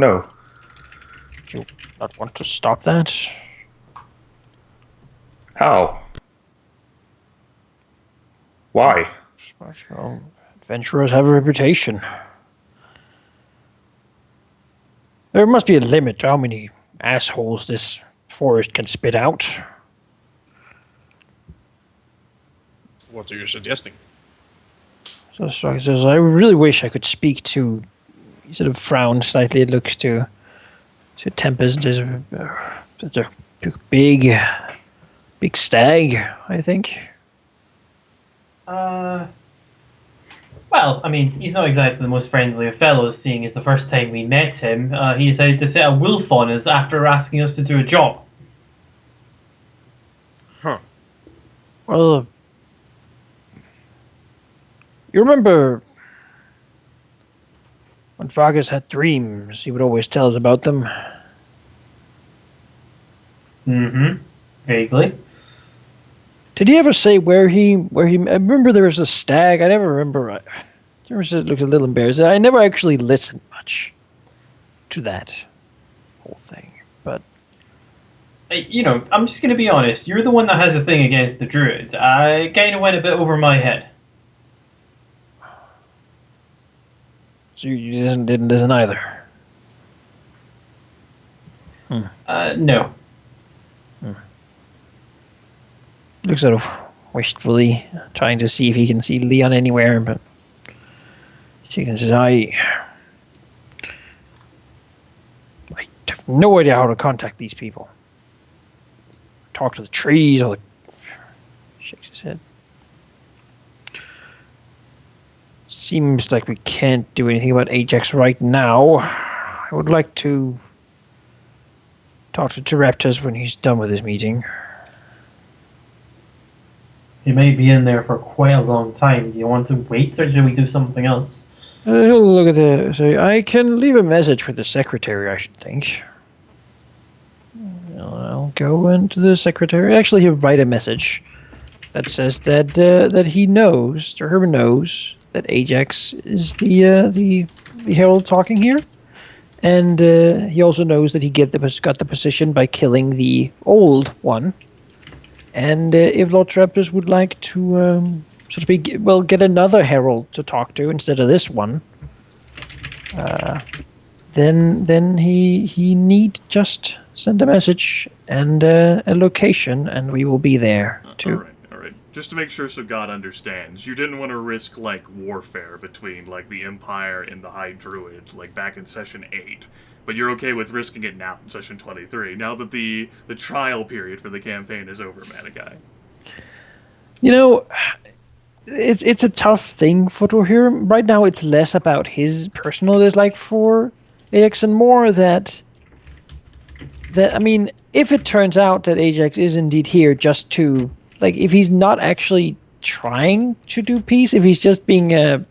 No. Do you not want to stop that? How? Why? Well, adventurers have a reputation. There must be a limit to how many assholes this forest can spit out. What are you suggesting? So Strike says, I really wish I could speak to... He sort of frowns slightly, looks to Tempus, and says, such a big stag, I think. Well, I mean, he's not exactly the most friendly of fellows, seeing as the first time we met him, he decided to set a wolf on us after asking us to do a job. Huh. Well, you remember when Vargas had dreams, he would always tell us about them. Mm-hmm. Vaguely. Did he ever say where he... I remember there was a stag. I never remember. I looked a little embarrassed. I never actually listened much to that whole thing. But You know, I'm just going to be honest. You're the one that has a thing against the druid. I kind of went a bit over my head. so you didn't listen either. No. Looks sort of wistfully, trying to see if he can see Leon anywhere, but she says, I have no idea how to contact these people. Talk to the trees, or shakes his head. Seems like we can't do anything about Ajax right now. I would like to talk to Raptors when he's done with his meeting. He may be in there for quite a long time. Do you want to wait, or should we do something else? He'll look at the... So I can leave a message with the secretary, I should think. I'll go into the secretary. Actually, he'll write a message that says that he knows, or Herman knows, that Ajax is the herald talking here, and he also knows that he got the position by killing the old one. And if Lord Trapus would like to, so to speak, well, get another herald to talk to instead of this one, then he need just send a message and a location, and we will be there too. All right. Just to make sure so God understands, you didn't want to risk, like, warfare between, like, the Empire and the High Druid, like, back in Session 8. But you're okay with risking it now in Session 23, now that the trial period for the campaign is over, Manaki. You know, it's a tough thing for Dwohurim. Right now, it's less about his personal dislike for Ajax and more that I mean, if it turns out that Ajax is indeed here just to, like, if he's not actually trying to do peace, if he's just being a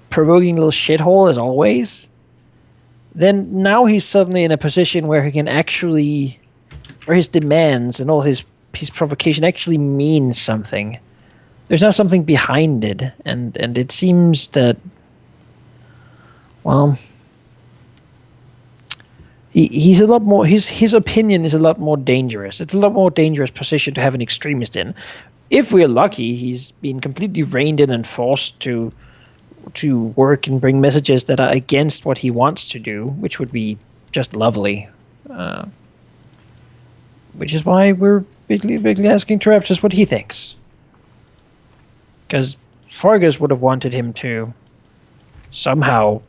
provoking little shithole as always, then now he's suddenly in a position where he can actually, where his demands and all his provocation actually means something. There's now something behind it, and it seems that, well, he's a lot more, his opinion is a lot more dangerous. It's a lot more dangerous position to have an extremist in. If we're lucky, he's been completely reined in and forced to work and bring messages that are against what he wants to do, which would be just lovely. Which is why we're bigly asking Teraptus what he thinks. Because Fargus would have wanted him to somehow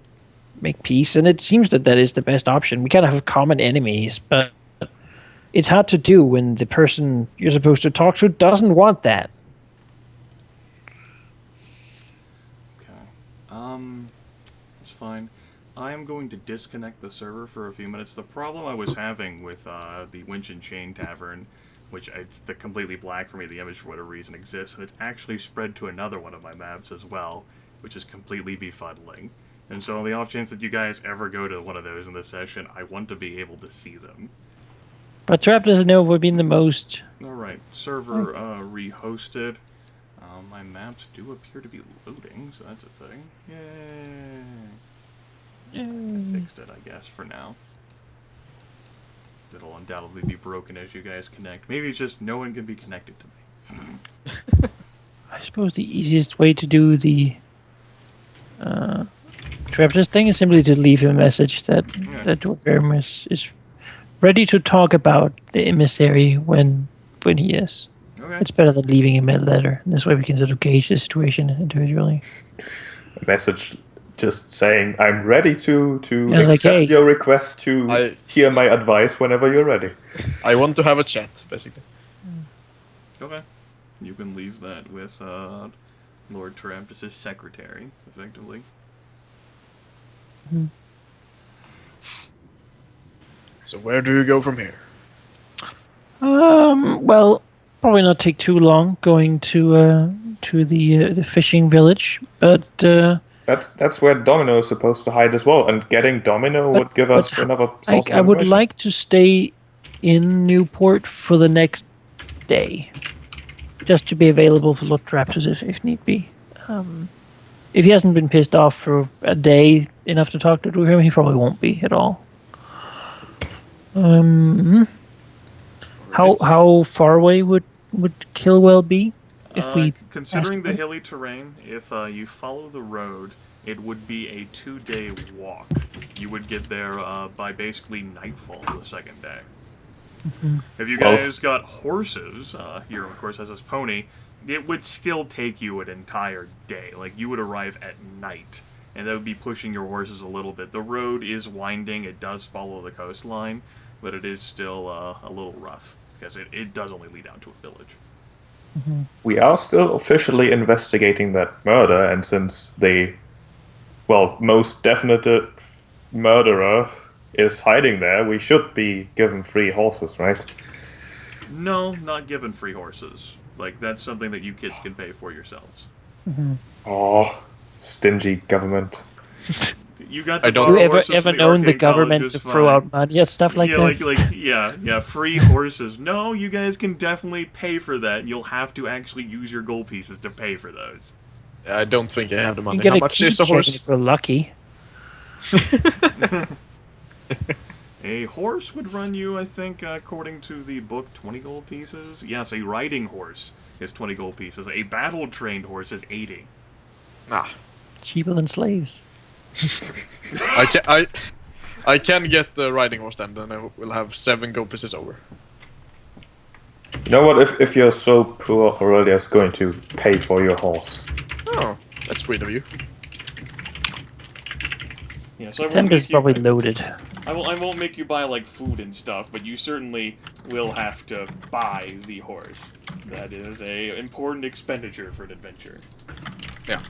make peace, and it seems that is the best option. We kind of have common enemies, but it's hard to do when the person you're supposed to talk to doesn't want that. That's fine. I am going to disconnect the server for a few minutes. The problem I was having with the Winch and Chain Tavern, which it's the completely black for me, the image for whatever reason exists, and it's actually spread to another one of my maps as well, which is completely befuddling. And so on the off chance that you guys ever go to one of those in this session, I want to be able to see them. But Trap doesn't know we've been the most. Alright, server rehosted. My maps do appear to be loading, so that's a thing. Yay! fixed it, I guess, for now. It'll undoubtedly be broken as you guys connect. Maybe it's just no one can be connected to me. I suppose the easiest way to do the Travis thing is simply to leave a message that Dwohurim is ready to talk about the emissary when he is. Okay. It's better than leaving him a letter. This way we can sort of gauge the situation individually. A message just saying, I'm ready to Yeah, like, accept hey. your request to hear my advice whenever you're ready. I want to have a chat, basically. Okay. You can leave that with Lord Trampus' secretary, effectively. So where do you go from here? Well, probably not take too long going to the fishing village, but That's where Domino is supposed to hide as well, and getting Domino would give us another source of I would information. like to stay in Newport for the next day, just to be available for Lord Raptors if need be. If he hasn't been pissed off for a day enough to talk to him, he probably won't be at all. How far away would Kilwell be if we considering the passed hilly terrain, if you follow the road, it would be a 2-day walk. You would get there by basically nightfall the second day. If you guys got horses, here of course has his pony, it would still take you an entire day. Like, you would arrive at night, and that would be pushing your horses a little bit. The road is winding, it does follow the coastline, but it is still a little rough, because it does only lead down to a village. We are still officially investigating that murder, and since the, most definite murderer is hiding there, we should be given free horses, right? No, not given free horses. Like, that's something that you kids can pay for yourselves. Oh, stingy government. You got to Have borrow you horses ever from the known the Arcane government College to is throw fine. out money at stuff like this? Yeah, free horses. No, you guys can definitely pay for that. You'll have to actually use your gold pieces to pay for those. I don't think I have the You money. can get How a much is the keychain horse? if we're lucky. A horse would run you, I think, according to the book, 20 gold pieces. Yes, a riding horse is 20 gold pieces. A battle-trained horse is 80. Ah, Cheaper than slaves. I can get the riding horse then I will have 7 gold pieces over. You know what, if you're so poor, Aurelia's going to pay for your horse. Oh, that's sweet of you. Yeah, so I won't Tempus is make you- probably loaded. I won't make you buy, like, food and stuff, but you certainly will have to buy the horse. That is a important expenditure for an adventure. Yeah.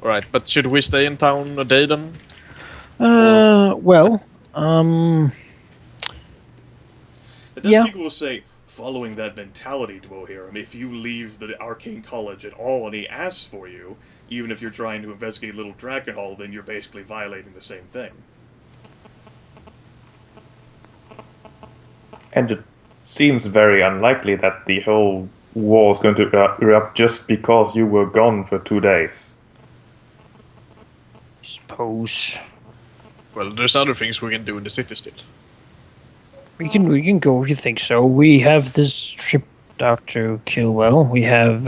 Alright, but should we stay in town a day then? Well, And then Yeah. people will say, following that mentality, Dwohurim, if you leave the Arcane College at all and he asks for you, even if you're trying to investigate Little Dragon Hall, then you're basically violating the same thing. And it seems very unlikely that the whole war is going to erupt just because you were gone for 2 days. suppose Well, there's other things we can do in the city still. we can go if you think so. We have this trip out to Kilwell. We have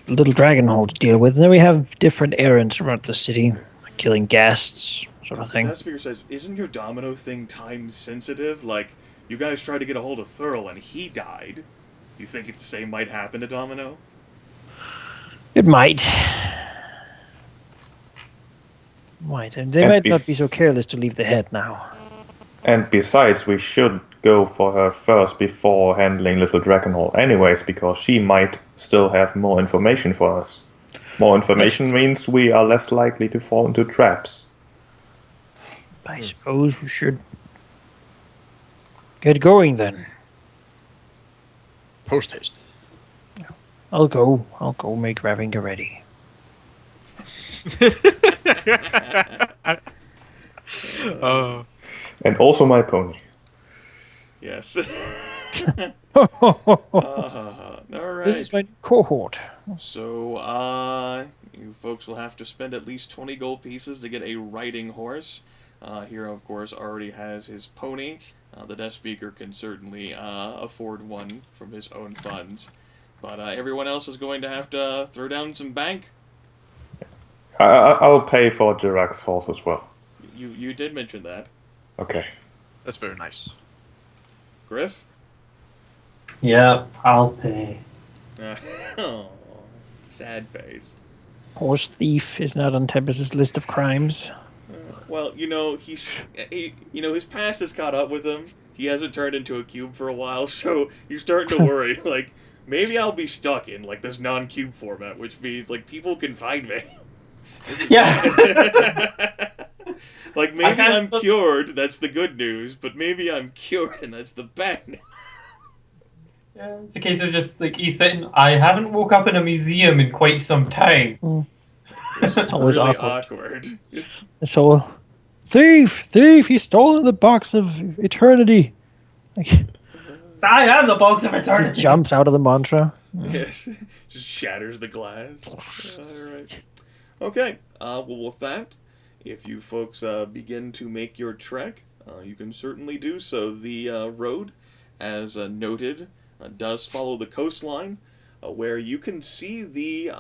Little Dragon Hall to deal with, and then we have different errands around the city, like killing guests, sort of thing. That figure says, isn't your Domino thing time sensitive? Like, you guys tried to get a hold of Thurl and he died. You think the same might happen to Domino? It might. And they And might not be so careless to leave the head now. And besides, we should go for her first before handling Little Dragon Hall anyways, because she might still have more information for us. More information means we are less likely to fall into traps. I suppose we should get going then. Post haste. I'll go make Ravinga ready. And also my pony. Yes. This Alright. is my cohort. So, you folks will have to spend at least 20 gold pieces to get a riding horse. Hero, of course, already has his pony. The desk speaker can certainly afford one from his own funds. But everyone else is going to have to throw down some bank. I'll pay for Geráck's horse as well. You did mention that. Okay. That's very nice. Gryph? Yeah, I'll pay. Oh, sad face. Horse thief is not on Tempest's list of crimes. Well, his past has caught up with him. He hasn't turned into a cube for a while, so he's starting to worry. Like, maybe I'll be stuck in like this non-cube format, which means like people can find me. Yeah. Like maybe I'm cured. That's the good news, but maybe I'm cured, and that's the bad news. Yeah, it's a case of just like he's sitting. I haven't woke up in a museum in quite some time. It's always really awkward. awkward. So, thief! He's stolen the box of eternity. Like, I am the box of he eternity. jumps out of the mantra. Yes, just shatters the glass. All right. Okay. Well, with that, if you folks begin to make your trek, you can certainly do so. The road, as noted, does follow the coastline, where you can see the.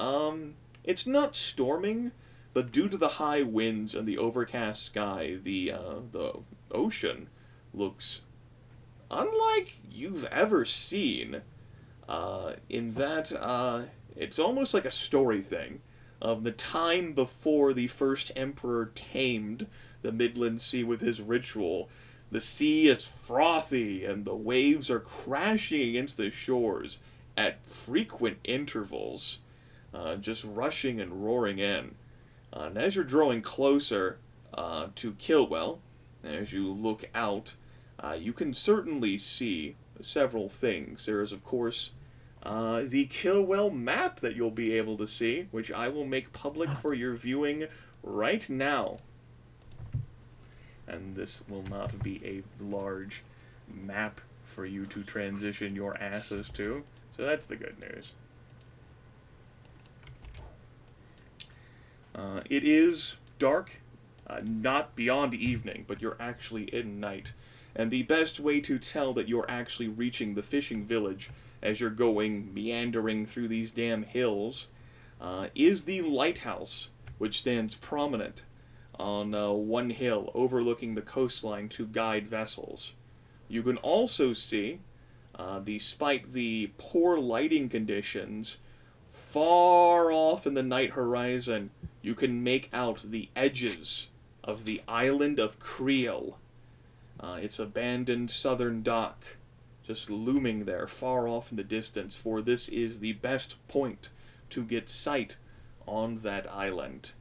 It's not storming, but due to the high winds and the overcast sky, the ocean looks unlike you've ever seen. In that it's almost like a story thing of the time before the first emperor tamed the Midland Sea with his ritual. The sea is frothy and the waves are crashing against the shores at frequent intervals, just rushing and roaring in. And as you're drawing closer to Kilwell, as you look out, you can certainly see several things. There is, of course, the Kilwell map that you'll be able to see, which I will make public for your viewing right now. And this will not be a large map for you to transition your asses to, so that's the good news. It is dark, not beyond evening, but you're actually in night. And the best way to tell that you're actually reaching the fishing village as you're going meandering through these damn hills is the lighthouse, which stands prominent on one hill overlooking the coastline to guide vessels. You can also see, despite the poor lighting conditions, far off in the night horizon, you can make out the edges of the island of Creel. Its abandoned southern dock, just looming there far off in the distance, for this is the best point to get sight on that island.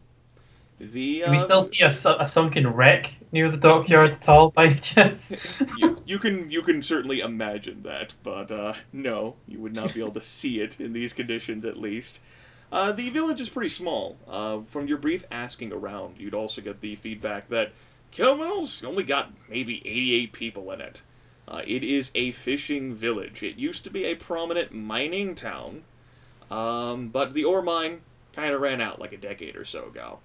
Can we still see a sunken wreck near the dockyard at all, by chance? you can certainly imagine that, but no, you would not be able to see it in these conditions, at least. The village is pretty small. From your brief asking around, you'd also get the feedback that Kilwell's only got maybe 88 people in it. It is a fishing village. It used to be a prominent mining town, but the ore mine kind of ran out like a decade or so ago.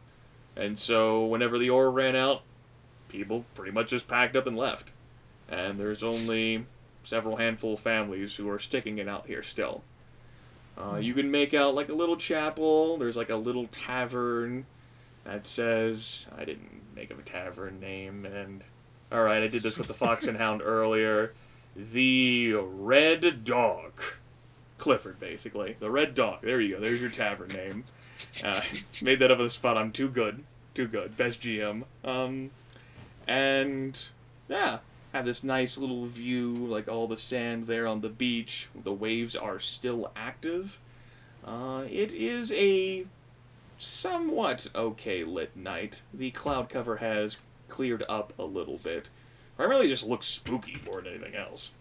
And so whenever the ore ran out, people pretty much just packed up and left. And there's only several handful of families who are sticking it out here still. You can make out like a little chapel. There's like a little tavern that says, I didn't make up a tavern name, and alright, I did this with the Fox and Hound earlier. The Red Dog. Clifford, basically. The Red Dog. There you go. There's your tavern name. Made that up on the spot. I'm too good. Too good. Best GM. And, yeah. Have this nice little view, like all the sand there on the beach. The waves are still active. It is a somewhat okay lit night. The cloud cover has cleared up a little bit. Primarily just looks spooky more than anything else.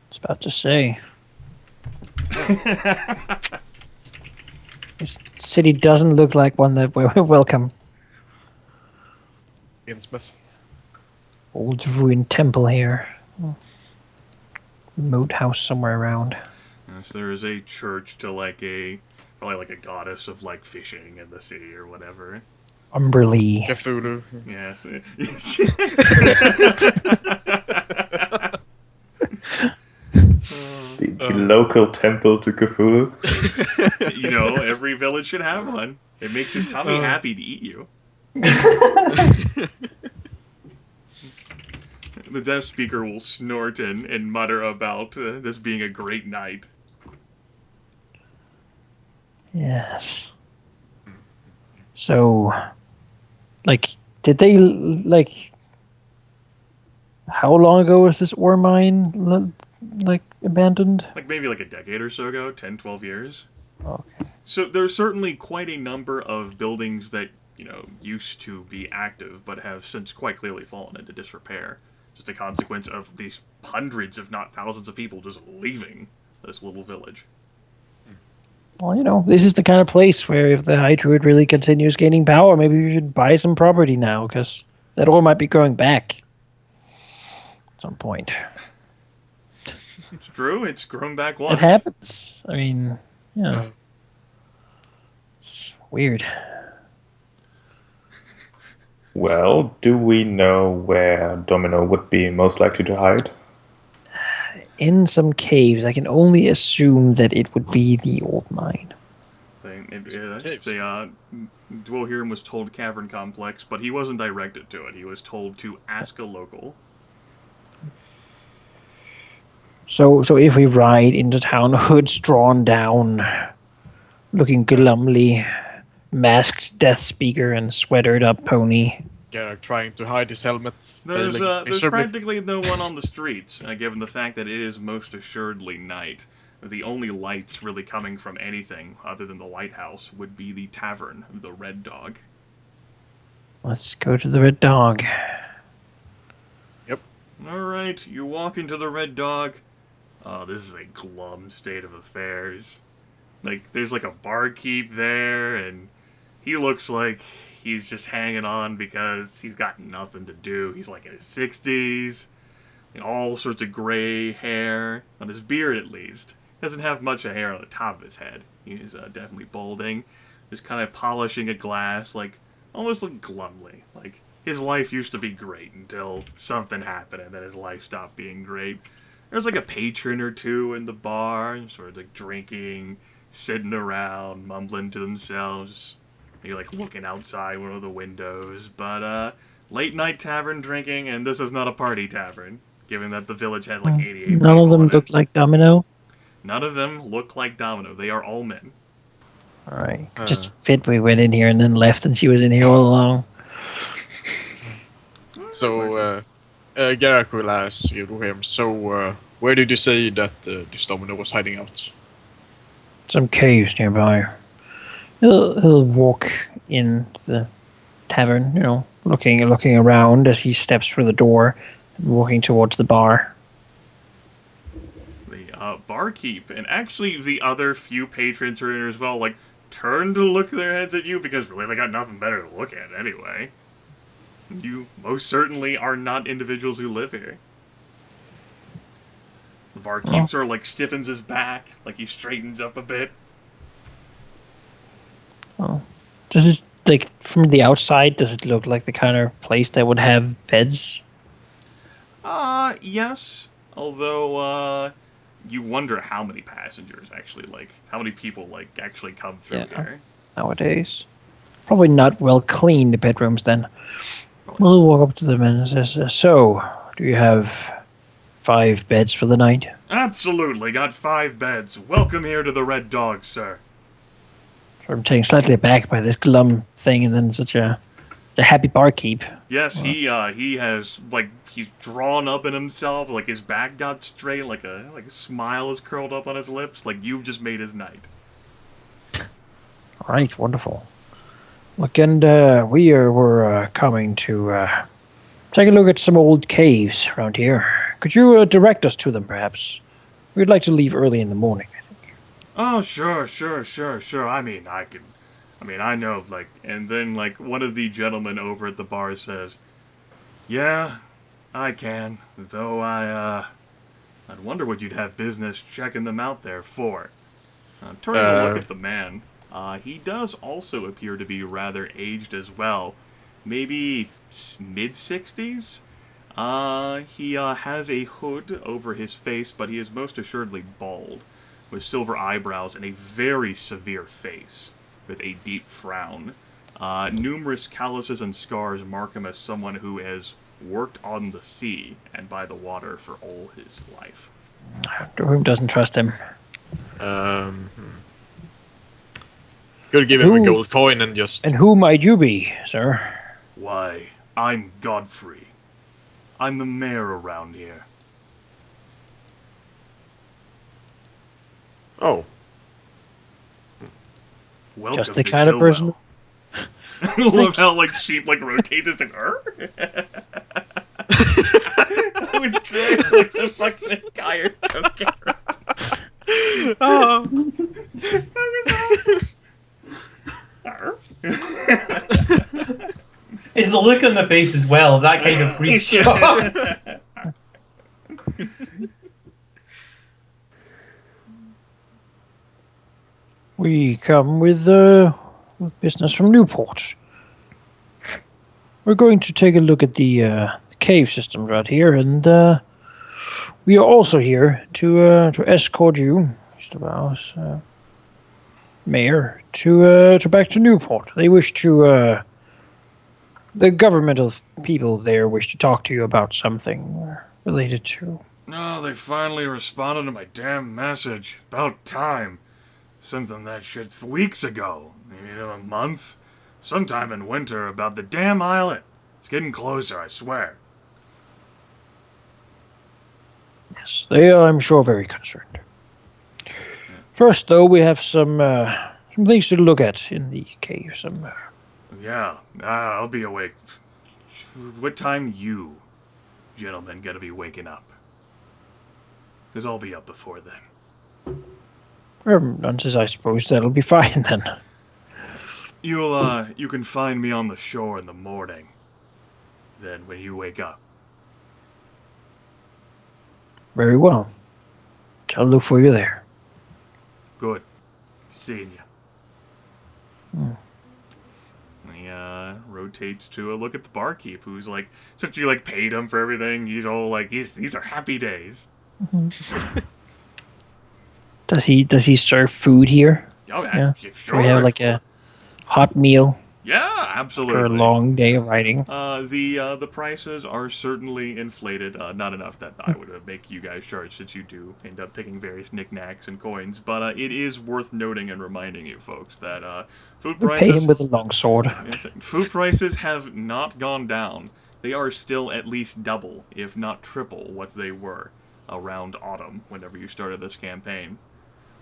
I was about to say. This city doesn't look like one that we welcome. Innsmouth. Old ruined temple here. Remote house somewhere around. Yes, there is a church to like a Probably like a goddess of like fishing in the sea or whatever. Umberly. Cthulhu. Yes. The local temple to Cthulhu. You know, every village should have one. It makes his tummy happy to eat you. The deaf speaker will snort and mutter about this being a great night. Yes. So, like, did they, like, how long ago was this ore mine, like, abandoned? Like maybe like a decade or so ago, 10, 12 years. Okay. So there's certainly quite a number of buildings that, you know, used to be active but have since quite clearly fallen into disrepair. Just a consequence of these hundreds, if not thousands of people just leaving this little village. Well, you know, this is the kind of place where if the High Druid really continues gaining power, maybe we should buy some property now, because that ore might be going back at some point. It's true, it's grown back It once. happens. I mean, yeah. It's weird. Well, do we know where Domino would be most likely to hide? In some caves, I can only assume that it would be the old mine. Dwohurim was told Cavern Complex, but he wasn't directed to it. He was told to ask a local. So if we ride into town, hoods drawn down, looking glumly, masked death speaker and sweatered up pony. Geráck trying to hide his helmet. There's failing miserably. practically no one on the streets, given the fact that it is most assuredly night. The only lights really coming from anything other than the lighthouse would be the tavern, the Red Dog. Let's go to the Red Dog. Yep. Alright, you walk into the Red Dog. Oh, this is a glum state of affairs. Like, there's like a barkeep there, and he looks like he's just hanging on because he's got nothing to do. He's like in his 60s, and all sorts of gray hair, on his beard at least. Doesn't have much of hair on the top of his head. He's definitely balding. Just kind of polishing a glass, like, almost like glumly. Like, his life used to be great until something happened, and then his life stopped being great. There's like a patron or two in the bar, sort of like drinking, sitting around, mumbling to themselves. Maybe like looking outside one of the windows. But late night tavern drinking, and this is not a party tavern, given that the village has like 88 people. None of them look like Domino. None of them look like Domino. They are all men. Alright. Just fit we went in here and then left and she was in here all along. So, Geráck will ask you to him. So, where did you say that this Domino was hiding out? Some caves nearby. He'll walk in the tavern, you know, looking around as he steps through the door and walking towards the bar. The barkeep, and actually the other few patrons who are in here as well, like, turn to look their heads at you because really they got nothing better to look at anyway. You most certainly are not individuals who live here. The barkeep sort of like stiffens his back, like he straightens up a bit. Oh. Does it, like, from the outside, does it look like the kind of place that would have beds? Yes. Although, you wonder how many passengers actually, like, how many people, like, actually come through here. Nowadays. Probably not well cleaned bedrooms then. We'll walk up to them and says, so, do you have 5 beds for the night? Absolutely, got 5 beds. Welcome here to the Red Dog, sir. I'm taken slightly aback by this glum thing and then such a happy barkeep. Yes, he has, like, he's drawn up in himself, like his back got straight, like a smile is curled up on his lips, like you've just made his night. Alright, wonderful. Look, and we're coming to take a look at some old caves around here. Could you direct us to them, perhaps? We'd like to leave early in the morning, I think. Oh, sure. I know, like, and then, like, one of the gentlemen over at the bar says, yeah, I can, though I'd wonder what you'd have business checking them out there for. I'm turning to look at the man. He does also appear to be rather aged as well. Maybe mid-60s? He has a hood over his face, but he is most assuredly bald, with silver eyebrows and a very severe face, with a deep frown. Numerous calluses and scars mark him as someone who has worked on the sea and by the water for all his life. Dwohurim doesn't trust him. Could give him a gold coin and just... And who might you be, sir? Why, I'm Godfrey. I'm the mayor around here. Oh. Welcome Just the to kind of person. I love how like sheep like rotates as to her. That was great. Like the fucking entire token. Oh. That was awesome. It's the look on the face as well of that kind of brief shot. We come with business from Newport. We're going to take a look at the cave systems right here, and we are also here to escort you, Mr. Bowes, Mayor, to back to Newport. They wish to. The governmental people there wish to talk to you about something related to. No, they finally responded to my damn message. About time. Something that shit weeks ago. Maybe a month. Sometime in winter about the damn island. It's getting closer, I swear. Yes, they are, I'm sure, very concerned. First, though, we have some things to look at in the cave. Yeah, I'll be awake. What time you, gentlemen, gotta be waking up? Because I'll be up before then. Nonsense, I suppose that'll be fine then. You can find me on the shore in the morning. Then when you wake up. Very well. I'll look for you there. Good. Seeing you. He rotates to a look at the barkeep, who's like, since you like paid him for everything, he's all like, these are happy days. Does he serve food here? Oh Yeah. sure. Do we have like a hot meal Yeah, absolutely. after a long day of riding? The prices are certainly inflated. Not enough that I would make you guys charge, since you do end up picking various knickknacks and coins. But it is worth noting and reminding you folks that food We prices. pay him with a long sword. Food prices have not gone down. They are still at least double, if not triple, what they were around autumn, whenever you started this campaign.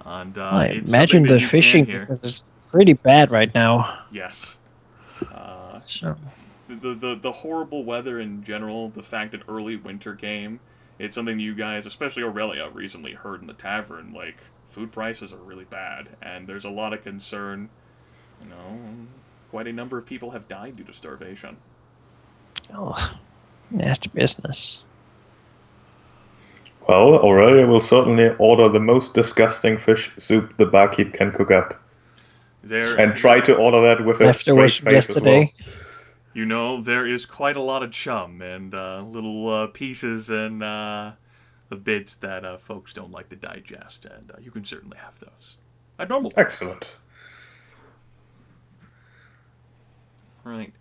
And I it's imagine something that the you can fishing hear. business is pretty bad right now. Yes. So, The horrible weather in general, the fact that early winter came, it's something you guys, especially Aurelia, recently heard in the tavern. Like, food prices are really bad, and there's a lot of concern. You know, quite a number of people have died due to starvation. oh, nasty business. Well, Aurelia will certainly order the most disgusting fish soup the barkeep can cook up. And try to order that with a straight Leftovers face from yesterday. as well. You know, there is quite a lot of chum and little pieces and the bits that folks don't like to digest, and you can certainly have those. At normal. Excellent. Right.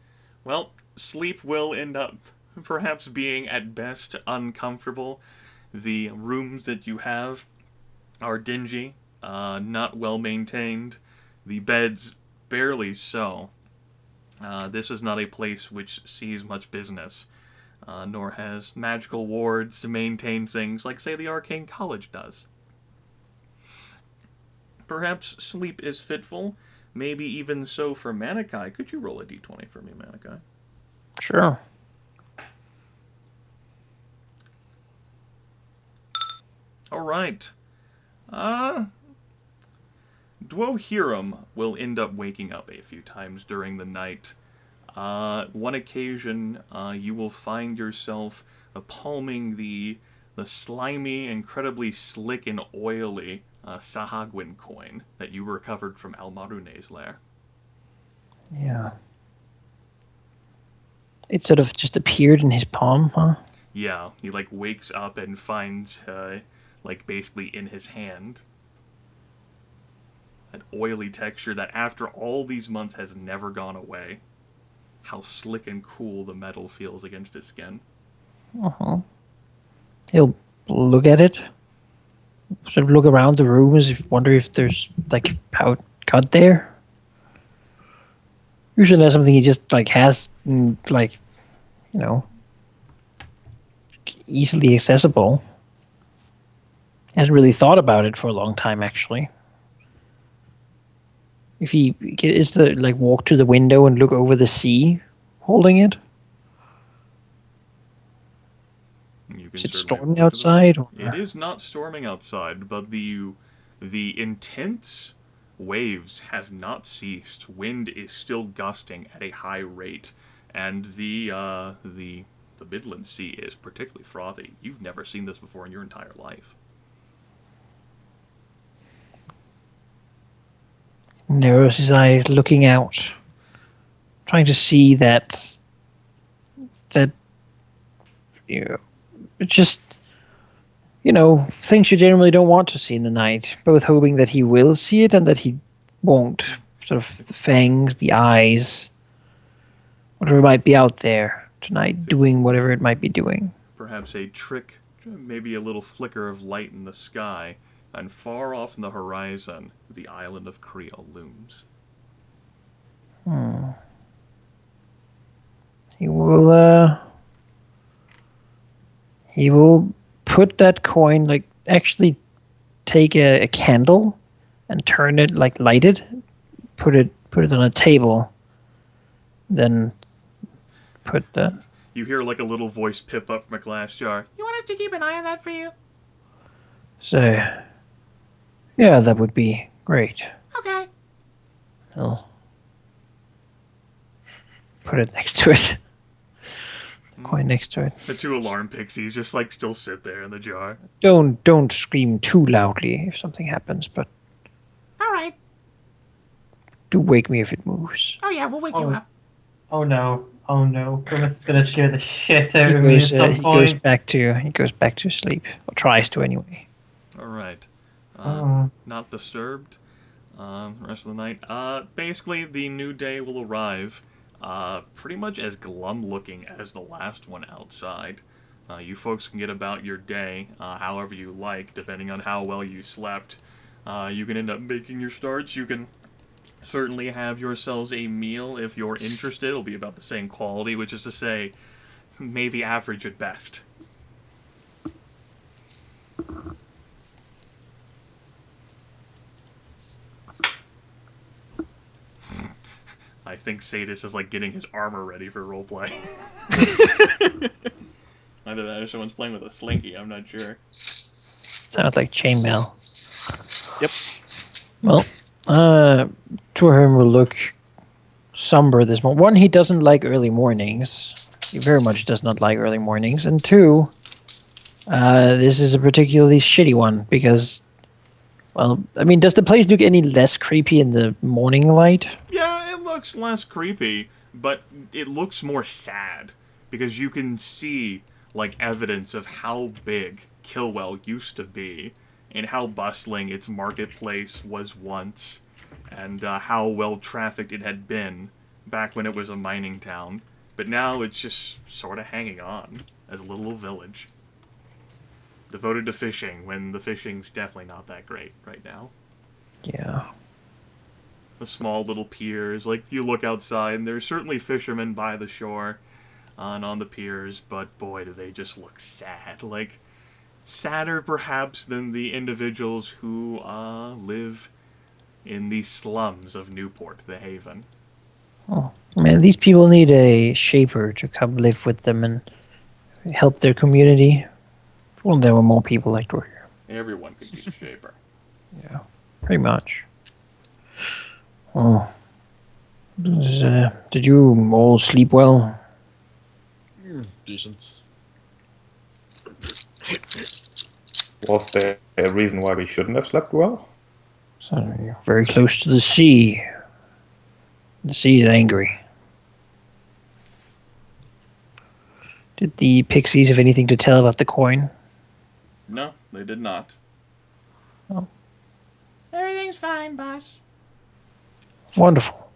Well, sleep will end up perhaps being at best uncomfortable. The rooms that you have are dingy, not well maintained. The beds barely so. This is not a place which sees much business, nor has magical wards to maintain things like, say, the Arcane College does. Perhaps sleep is fitful, maybe even so for Manaki. Could you roll a d20 for me, Manaki? Sure. All right. Dwohurim will end up waking up a few times during the night. One occasion, you will find yourself palming the slimy, incredibly slick and oily Sahagwin coin that you recovered from Almarune's lair. Yeah. It sort of just appeared in his palm, huh? Yeah, he like wakes up and finds like basically in his hand an oily texture that after all these months has never gone away. How slick and cool the metal feels against his skin. Uh-huh. He'll look at it, sort of look around the room as if wonder if there's like how it got there. Usually that's something he just like has like, you know, easily accessible. Hasn't really thought about it for a long time actually. If he is to like walk to the window and look over the sea holding it. You can Is it certainly storming look at outside? Or? It is not storming outside, but the intense waves have not ceased. Wind is still gusting at a high rate, and the Midland Sea is particularly frothy. You've never seen this before in your entire life. Narrows his eyes, looking out, trying to see that you know, it's just things you generally don't want to see in the night. Both hoping that he will see it and that he won't. Sort of the fangs, the eyes, whatever might be out there tonight, doing whatever it might be doing. Perhaps a trick, maybe a little flicker of light in the sky, and far off in the horizon, the island of Creel looms. He will put that coin, like actually take a candle and turn it, like light it, put it on a table, then put the. You hear like a little voice pip up from a glass jar. You want us to keep an eye on that for you? So, yeah, that would be great. Okay. I'll put it next to it. Coin next to it. The two alarm pixies just like still sit there in the jar. Don't scream too loudly if something happens, but All right. do wake me if it moves. Oh yeah, we'll wake you up. Oh no. Grimith's gonna scare the shit out of me at some He goes point. back to sleep, or tries to anyway. All right. Oh. Not disturbed. Rest of the night. Basically, the new day will arrive. Pretty much as glum looking as the last one outside. You folks can get about your day however you like, depending on how well you slept. You can end up making your starts. You can certainly have yourselves a meal if you're interested. It'll be about the same quality, which is to say, maybe average at best. I think Sadis is like getting his armor ready for roleplay. Either that or someone's playing with a slinky, I'm not sure. Sounds like chainmail. Yep. Well, Dwohurim will look somber this morning. One, he doesn't like early mornings. He very much does not like early mornings. And two, this is a particularly shitty one because, well, I mean, does the place look any less creepy in the morning light? Yeah, it looks less creepy, but it looks more sad because you can see like evidence of how big Kilwell used to be and how bustling its marketplace was once and how well trafficked it had been back when it was a mining town. But now it's just sort of hanging on as a little village. Devoted to fishing, when the fishing's definitely not that great right now. Yeah. The small little piers, like you look outside and there's certainly fishermen by the shore and on the piers, but boy do they just look sad. Like, sadder perhaps than the individuals who live in the slums of Newport, the Haven. Oh, man, these people need a shaper to come live with them and help their community. If only there were more people like Dwohurim. Everyone could use a shaper. Yeah, pretty much. Oh, did you all sleep well? Decent. Was there a reason why we shouldn't have slept well? So you're very close to the sea. The sea is angry. Did the pixies have anything to tell about the coin? No, they did not. Oh. Everything's fine, boss. Wonderful.